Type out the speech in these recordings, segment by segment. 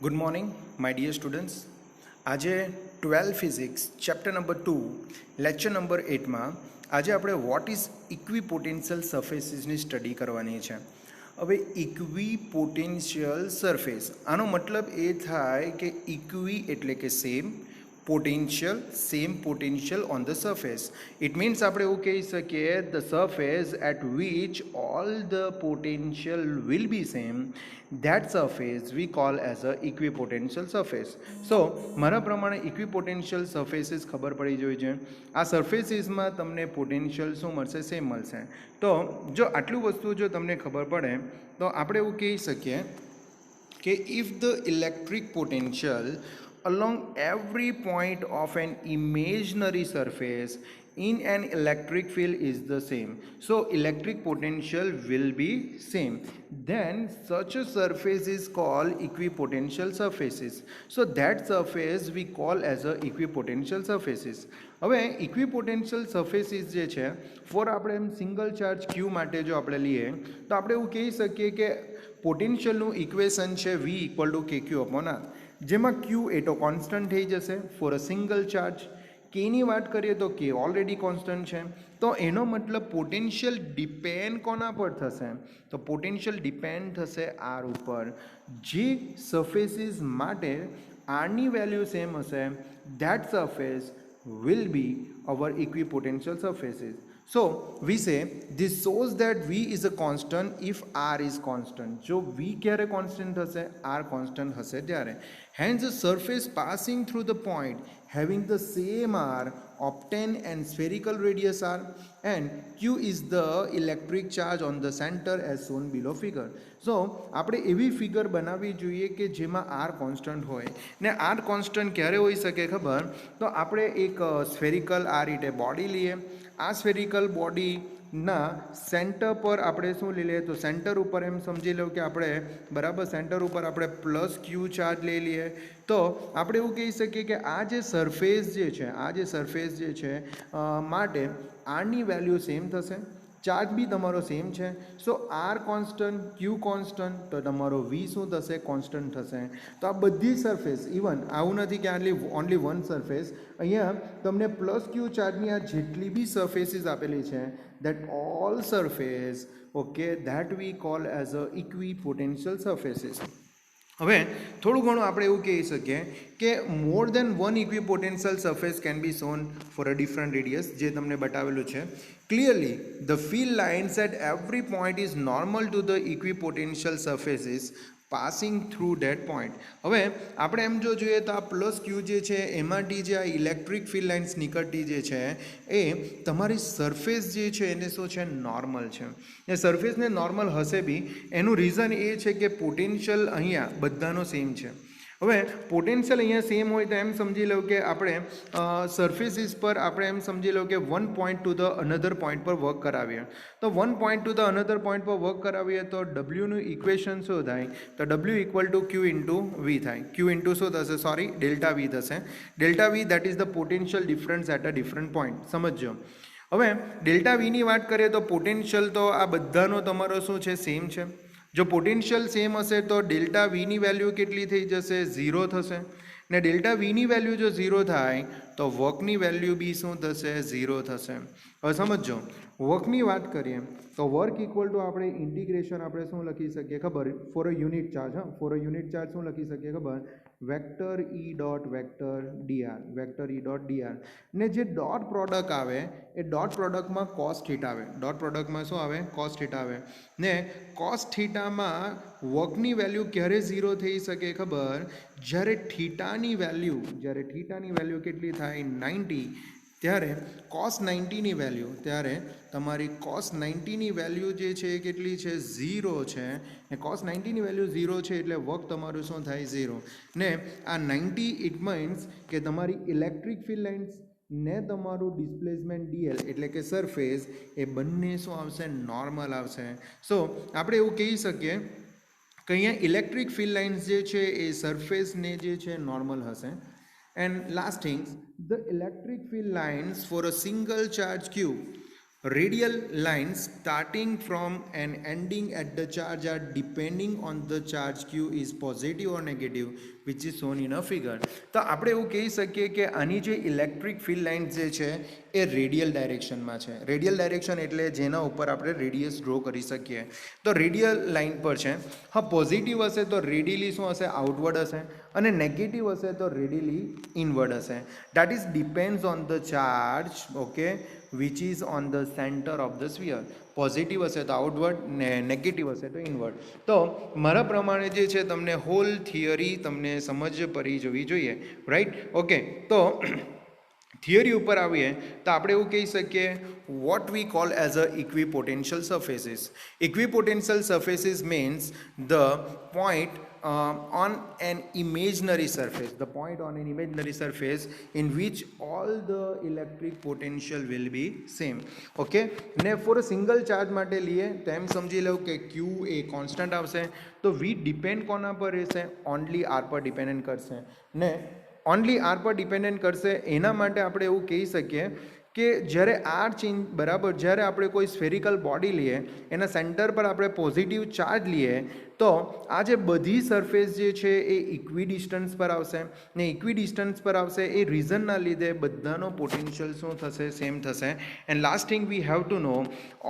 Good morning, my dear students. આજે 12 physics chapter number 2 lecture number 8માં આજે આપણે વોટ ઇઝ ઇક્વિપોટેન્શિયલ સરફેસીસની સ્ટડી કરવાની છે. હવે ઇક્વિપોટેન્શિયલ સરફેસ આનો મતલબ એ થાય કે ઇક્વિ એટલે કે same, potential same potential on the surface. It means આપણે એવું કહી શકીએ the surface at which all the potential will be same, that surface we call as a equipotential surface. So મારા પ્રમાણે ઇક્વિપોટેન્શિયલ સરફેસીસ ખબર પડી જોઈએ છે. આ સરફેસીસમાં તમને પોટેન્શિયલ શું મળશે? સેમ મળશે. તો જો આટલું વસ્તુ જો તમને ખબર પડે તો આપણે એવું કહી શકીએ કે if the electric potential along every point of an imaginary surface in an electric field is the same, so electric potential will be same, then such a surface is called equipotential surfaces. So that surface we call as a equipotential surfaces. હવે equipotential surfaces જે છે four આપણે એમ single charge ક્યુ માટે જો આપણે લઈએ તો આપણે એવું કહી શકીએ કે પોટેન્શિયલનું ઇક્વેશન છે V equal to KQ upon R, જેમાં Q એ તો કોન્સ્ટન્ટ થઈ જશે ફોર અ સિંગલ ચાર્જ. કેની વાત કરીએ તો કે ઓલરેડી કોન્સ્ટન્ટ છે, તો એનો મતલબ પોટેન્શિયલ ડિપેન્ડ કોના પર થશે? તો પોટેન્શિયલ ડિપેન્ડ થશે આર ઉપર. જે સરફેસીસ માટે આરની વેલ્યુ સેમ હશે that surface will be our equipotential surfaces. So we say this shows that V is a constant if R is constant. જો V ક્યારે constant હશે? R constant હશે ત્યારે. Hence the surface passing through the point having the same R obtain and spherical radius R, and Q is the electric charge on the center as shown below figure. So આપણે એવી figure બનાવવી જોઈએ કે જેમાં R constant હોય. ને R constant ક્યારે હોઈ શકે ખબર? તો આપણે એક સ્ફેરિકલ આ રીતે બોડી લઈએ. આ સ્ફેરિકલ બોડીના સેન્ટર પર આપણે શું લઈ લઈએ? તો સેન્ટર ઉપર એમ સમજી લો કે આપણે બરાબર સેન્ટર ઉપર આપણે પ્લસ ક્યુ ચાર્જ લઈ લઈએ. તો આપણે એવું કહી શકીએ કે આ જે સરફેસ જે છે માટે આરની વેલ્યુ સેમ થશે, ચાર્જ બી તમારો સેમ છે. સો આર કોન્સ્ટન્ટ, ક્યુ કોન્સ્ટન્ટ, તો તમારો વી શું થશે? કોન્સ્ટન્ટ થશે. તો આ બધી સરફેસ, ઇવન આવું નથી કે ઓનલી વન સરફેસ, અહીંયા તમને પ્લસ ક્યુ ચાર્જની આ જેટલી બી સરફેસીસ આપેલી છે that all surface okay that we call as a equipotential surfaces. હવે થોડું ઘણું આપણે એવું કહી શકીએ કે more than one equipotential surface can be shown for a different radius, જે તમને બતાવેલું છે. Clearly the field lines at every point is normal to the equipotential surfaces passing through that point. હવે આપણે એમ જો જોઈએ તો આ પ્લસ ક્યુ જે છે એમાંથી જે આ ઇલેક્ટ્રિક ફિલ્ડ લાઇન્સ નીકળતી જે છે એ તમારી સરફેસ જે છે એને શું છે? નોર્મલ છે. એ સરફેસને નોર્મલ હશે બી એનું રીઝન એ છે કે પોટેન્શિયલ અહીંયા બધાનો સેમ છે. હવે પોટેન્શિયલ અહીંયા સેમ હોય તો એમ સમજી લો કે આપણે સરફેસીસ પર આપણે એમ સમજી લો કે one point to the another point પર વર્ક કરાવીએ. તો one point to the another point પર વર્ક કરાવીએ તો ડબલ્યુનું ઇક્વેશન શું થાય? તો W equal to Q into V થાય. ક્યુ ઇન્ટુ શું થશે? સોરી, ડેલ્ટા વી થશે. Delta V that is the potential difference at a different point. સમજો. હવે ડેલ્ટા વીની વાત કરીએ તો પોટેન્શિયલ તો આ બધાનો તમારો શું છે? સેમ છે. જો પોટેન્શિયલ સેમ હશે તો ડેલ્ટા વીની વેલ્યુ કેટલી થઈ જશે? 0 થશે. ને ડેલ્ટા વીની વેલ્યુ જો 0 થાય તો વર્કની વેલ્યુ બી શું થશે? 0 થશે. હવે સમજો, વર્કની વાત કરીએ તો વર્ક ઇક્વલ ટુ આપણે ઇન્ટિગ્રેશન આપણે શું લખી શકીએ ખબર? For a unit charge. For a unit charge શું લખી શકીએ ખબર? વેક્ટર ઈ ડોટ વેક્ટર ડીઆર. વેક્ટર ઈ ડોટ ડીઆર. ને જે ડોટ પ્રોડક્ટ આવે એ ડોટ પ્રોડક્ટમાં કોસ થીટા આવે. ડોટ પ્રોડક્ટમાં શું આવે? કોસ થીટા આવે. ને કોસ થીટામાં વર્કની વેલ્યુ ક્યારે 0 થઈ શકે ખબર? જ્યારે થીટાની વેલ્યુ કેટલી થાય? 90. ત્યારે કોસ 90ની વેલ્યુ, ત્યારે તમારી કોસ 90ની વેલ્યુ જે છે એ કેટલી છે? 0 છે. ને કોસ 90ની વેલ્યુ 0 છે એટલે વર્ક તમારું શું થાય? 0. ને આ 90 ઇટ મીન્સ કે તમારી ઇલેક્ટ્રિક ફિલ્ડ લાઇન્સ ને તમારું ડિસ્પ્લેસમેન્ટ ડીએલ એટલે કે સરફેસ એ બંને શું આવશે? નોર્મલ આવશે. સો આપણે એવું કહી શકીએ કે અહીંયા ઇલેક્ટ્રિક ફિલ્ડ લાઇન્સ જે છે એ સરફેસને જે છે નોર્મલ હશે. And last things, the electric field lines for a single charge Q Radial lines starting from and ending at the charge are depending on the charge q is positive or negative which is shown in a figure. તો આપણે એવું કહી શકીએ કે આની જે electric field line જે છે એ રેડિયલ ડાયરેક્શનમાં છે. રેડિયલ ડાયરેક્શન એટલે જેના ઉપર આપણે રેડિયસ ડ્રો કરી શકીએ. તો રેડિયલ લાઇન પર છે. હા, પોઝિટિવ હશે તો રેડિયલી શું હશે? આઉટવર્ડ હશે. અને નેગેટિવ હશે તો રેડિયલી ઇનવર્ડ હશે. That is depends on the charge, okay, which is on the center of the sphere. Positive હશે તો આઉટવર્ડ ને નેગેટિવ હશે તો ઇનવર્ડ. તો મારા પ્રમાણે જે છે તમને હોલ થિયરી તમને સમજ પડી જવી જોઈએ, રાઈટ? ઓકે, તો થિયરી ઉપર આવીએ તો આપણે એવું કહી શકીએ what we call as a equipotential surfaces. Equipotential surfaces means the point on an imaginary surface, the point on an imaginary surface in which all the electric potential will be same. Okay, ને for a single charge માટે લઈએ તો એમ સમજી લો કે q એ constant આવશે. તો v depend કોના પર રહેશે? ઓનલી r પર ડિપેન્ડન્ટ કરશે. ને ઓનલી r પર ડિપેન્ડન્ટ કરશે એના માટે આપણે એવું કહી શકીએ કે જ્યારે આર ચેન્જ બરાબર, જ્યારે આપણે કોઈ સ્ફેરિકલ બોડી લઈએ એના સેન્ટર પર આપણે પોઝિટિવ ચાર્જ લઈએ તો આ જે બધી સરફેસ જે છે એ ઇક્વી ડિસ્ટન્સ પર આવશે. ને ઇક્વી ડિસ્ટન્સ પર આવશે એ રીઝનના લીધે બધાનો પોટેન્શિયલ શું થશે? સેમ થશે. And last thing we have to know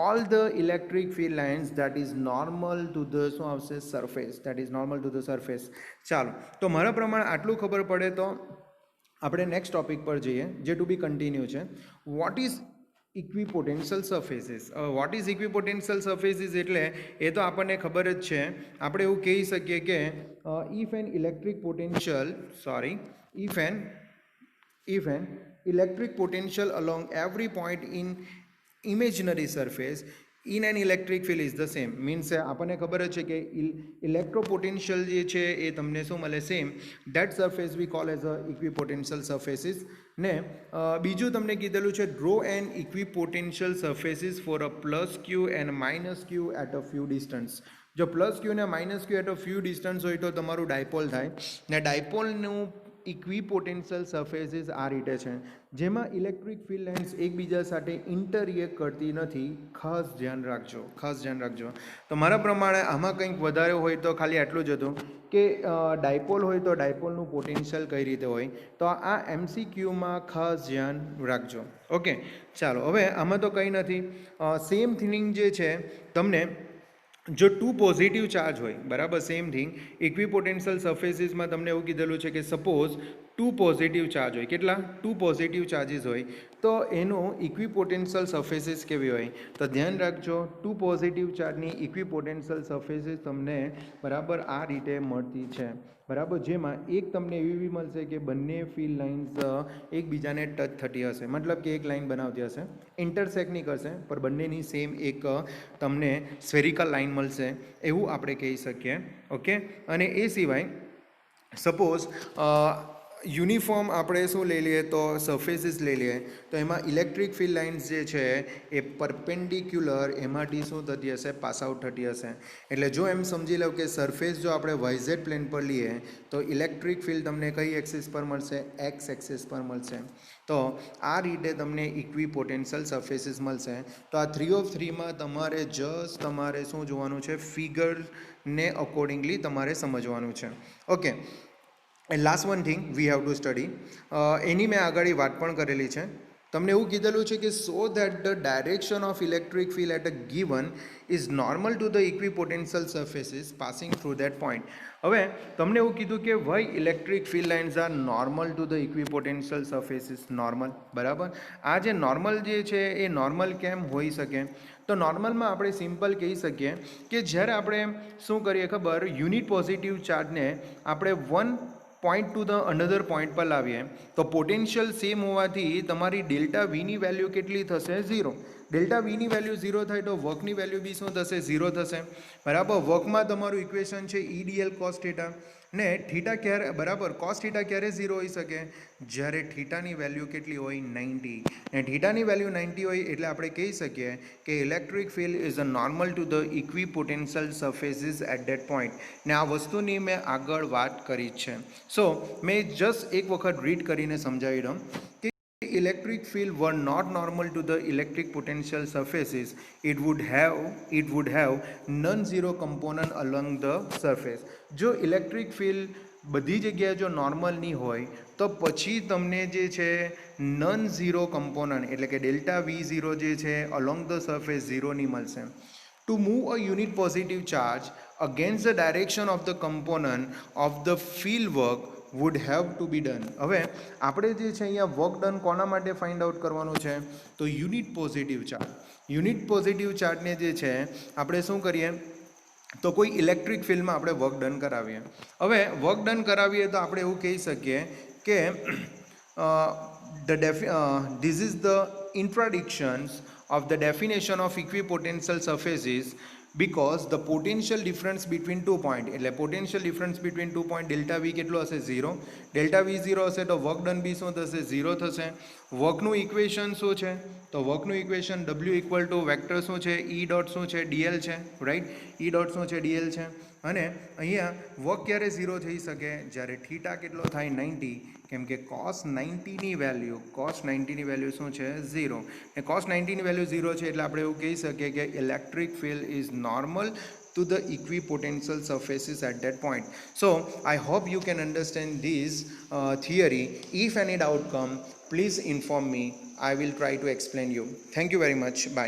all the electric field lines that is normal to the શું આવશે? Surface. That is normal to the surface. ચાલો, તો મારા પ્રમાણે આટલું ખબર પડે તો આપણે નેક્સ્ટ ટોપિક પર જઈએ જે ટુ બી કન્ટિન્યુ છે. Vote is equipotential surfaces? Vote is equipotential surfaces એટલે એ તો આપણને ખબર જ છે. આપણે એવું કહી શકીએ કે if an electric potential electric potential along every point in imaginary surface in an electric field is the same. Means આપણને ખબર જ છે કે ઇલેક્ટ્રો પોટેન્શિયલ જે છે એ તમને શું મળે? Same. That surface we call as a equipotential surfaces. ને બીજું તમને કીધેલું છે draw an equipotential surfaces for a plus Q and minus Q at a few distance. જો પ્લસ ક્યુ ને minus Q at a few distance હોય તો તમારું ડાયપોલ થાય. ને ડાયપોલનું ઇક્વિપોટેન્શિયલ સરફેસીસ આ રીતે છે, જેમાં ઇલેક્ટ્રિક ફિલ્ડ લાઇન્સ એકબીજા સાથે ઇન્ટરરિએક્ટ કરતી નથી. ખાસ ધ્યાન રાખજો, ખાસ ધ્યાન રાખજો. તો મારા પ્રમાણે આમાં કંઈક વધારે હોય તો ખાલી આટલું જ હતું કે ડાયપોલ હોય તો ડાયપોલનું પોટેન્શિયલ કઈ રીતે હોય. તો આ MCQમાં ખાસ ધ્યાન રાખજો. ઓકે, ચાલો, હવે આમાં તો કંઈ નથી. સેમ થિંગ જે છે તમને જો ટુ પોઝિટિવ ચાર્જ હોય, બરાબર, સેમ થિંગ ઇક્વિપોટેન્શિયલ સરફેસીસમાં તમને એવું કીધેલું છે કે સપોઝ ટુ પોઝિટિવ ચાર્જ હોય. કેટલા? ટુ પોઝિટિવ ચાર્જીસ હોય તો એનું ઇક્વિપોટેન્શિયલ સરફેસીસ કેવી હોય? તો ધ્યાન રાખજો, ટુ પોઝિટિવ ચાર્જની ઇક્વિપોટેન્શિયલ સરફેસીસ તમને બરાબર આ રીતે મળતી છે. બરાબર, જેમાં એક તમને એવી બી મળશે કે બંને ફિલ્ડ લાઇન્સ એકબીજાને ટચ થતી હશે, મતલબ કે એક લાઇન બનાવતી હશે, ઇન્ટરસેક્ટ નહીં કરશે પણ બંનેની સેમ એક તમને સ્ફેરિકલ લાઇન મળશે, એવું આપણે કહી શકીએ. ઓકે, અને એ સિવાય સપોઝ યુનિફોર્મ આપણે શું લઈ લઈએ તો સરફેસીસ લઈ લઈએ તો એમાં ઇલેક્ટ્રિક ફિલ્ડ લાઇન્સ જે છે એ પરપેન્ડિક્યુલર એમાંથી શું થતી હશે? પાસ આઉટ થતી હશે. એટલે જો એમ સમજી લો કે સરફેસ જો આપણે YZ પ્લેન પર લઈએ તો ઇલેક્ટ્રિક ફિલ્ડ તમને કઈ એક્સિસ પર મળશે? એક્સ એક્સિસ પર મળશે. તો આ રીતે તમને ઇક્વિપોટેન્શિયલ સરફેસીસ મળશે. તો આ 3 of 3માં તમારે જસ્ટ તમારે શું જોવાનું છે? ફિગરને અકોર્ડિંગલી તમારે સમજવાનું છે. Okay, and last one thing we have to study. એની મેં આગળ વાત પણ કરેલી છે. તમને એવું કીધેલું છે કે so that the direction of electric field at a given is normal to the equipotential surfaces passing through that point. હવે તમને એવું કીધું કે why electric field lines are normal to the equipotential surfaces. Normal, બરાબર. આ જે normal જે છે એ નોર્મલ કેમ હોઈ શકે? તો નોર્મલમાં આપણે સિમ્પલ કહી શકીએ કે જ્યારે આપણે શું કરીએ ખબર? યુનિટ પોઝિટિવ ચાર્જને આપણે one point to the another point પર લાવીએ તો પોટેન્શિયલ સેમ હોવાથી તમારી ડેલ્ટા વીની વેલ્યુ કેટલી થશે? 0. ડેલ્ટા વીની વેલ્યુ 0 થાય તો વર્કની વેલ્યુ બી શું થશે? 0 થશે. બરાબર, વર્કમાં તમારું ઇક્વેશન છે EDL cos થીટા. ને થીટા ક્યારે બરાબર cos થીટા ક્યારે 0 હોઈ શકે? જ્યારે થીટાની વેલ્યુ કેટલી હોય? 90. અને થીટાની વેલ્યુ 90 હોય એટલે આપણે કહી શકીએ કે electric field is a normal to the equipotential surfaces at that point. ને આ વસ્તુની મેં આગળ વાત કરી છે. સો મેં જસ્ટ એક વખત રીડ કરીને સમજાવી દઉં કે electric field were not normal to the electric potential surfaces, it would have non-zero component along the surface. જો ઇલેક્ટ્રિક ફિલ્ડ બધી જગ્યાએ જો નોર્મલ નહીં હોય તો પછી તમને જે છે નન ઝીરો કમ્પોનન્ટ એટલે કે ડેલ્ટા V0 જે છે અલોંગ ધ સરફેસ ઝીરો નહીં મળશે. To move a unit positive charge against the direction of the component of the field work would have to be done. હવે આપણે જે છે અહીંયા વર્ક ડન કોના માટે ફાઇન્ડ આઉટ કરવાનું છે તો unit positive charge. Unit positive ચાર્જને જે છે આપણે શું કરીએ તો કોઈ ઇલેક્ટ્રિક ફિલ્ડમાં આપણે વર્ક ડન કરાવીએ. હવે વર્ક ડન કરાવીએ તો આપણે એવું કહી શકીએ કે this is the intradictions of the definition of equipotential surfaces because the potential difference between 2 point એટલે potential difference between 2 point delta V કેટલો હશે 0. delta V0 હશે તો વર્ક ડન બી શું થશે 0 થશે. વર્કનું ઇક્વેશન શું છે તો વર્કનું equation W equal to vector શું છે E ડોટ શું છે DL છે રાઈટ. E ડોટ શું છે DL છે. અને અહીંયા વર્ક ક્યારે 0 થઈ શકે જ્યારે થીટા કેટલો થાય 90 કેમ કે cos 90ની વેલ્યુ શું છે 0 ને cos 90ની વેલ્યુ 0 છે એટલે આપણે એવું કહી શકીએ કે electric field is normal to the equipotential surfaces at that point. So I hope you can understand this theory. If any doubt come, please inform me. I will try to explain you. Thank you very much. Bye.